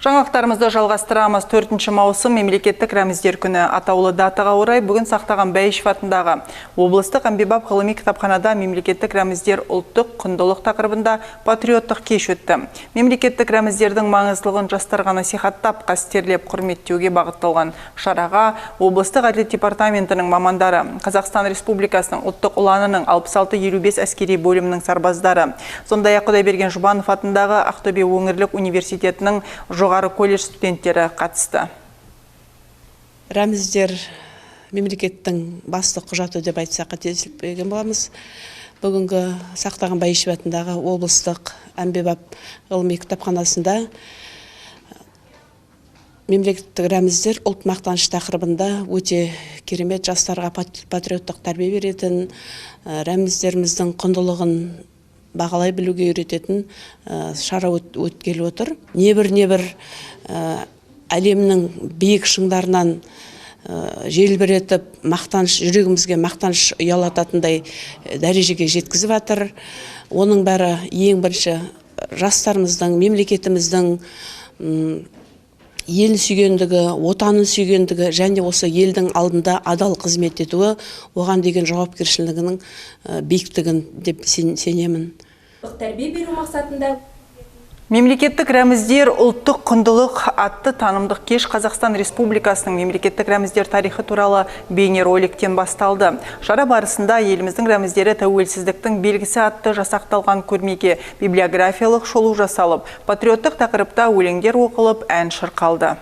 Жаңалықтарымызды жалғастырамыз. 4 маусым мемлекеттік рәміздер күні атаулы датаға орай бүгін Сақтаған Бәйішев атындағы облыстық әмбебап ғылыми кітапханада мемлекеттік рәміздер ұлттық құндылық тақырыбында патриоттық кеш өтті. Мемлекеттік рәміздердің маңыздылығын жастарға насихаттап, қастерлеп құрметтеуге бағытталған шараға облыстық әділет департаментінің мамандары, Қазақстан Республикасының ұлттық ұланының 66-55 әскери бөлімінің сарбаздары, сондай-ақ Құдайберген Жұбанов атындағы Ақтөбе өңірлік университетінің жоғары колледж студенттері қатысты. Рәміздер мемлекеттің басты құжаты деп айтсақ қателеспеген боламыз. Бүгінгі Сақтаған Бәйішев атындағы облыстық әмбебап ғылыми кітапханасында мемлекеттік рәміздер ұлт мақтаныш тақырыбында өте керемет жастарға патриоттық тәрбие беретін, рәміздеріміздің құндылығын бағалай білуге үйрететін шара өткелі отыр. Небір әлемнің биік шыңдарынан желбіретіп, жүрегімізге мақтаныш ұялататындай дәрежеге жеткізіп жатыр. Оның бәрі ең бірінші жастарымыздың, мемлекетіміздің елін сүйгендігі, отанын сүйгендігі және осы елдің алдында адал қызмет етуі, оған деген жауапкершілігінің биіктігін деп сенемін. Тәрбие беру мақсатында Мемлекеттік рәміздер ұлттық құндылық атты танымдық кеш Қазақстан Республикасының мемлекеттік рәміздер тарихы туралы бейнероликтен басталды. Шара барысында еліміздің рәміздері тәуелсіздіктің белгісі атты жасақталған көрмеге библиографиялық шолу жасалып, патриоттық тақырыпта өлеңдер оқылып, ән шырқалды.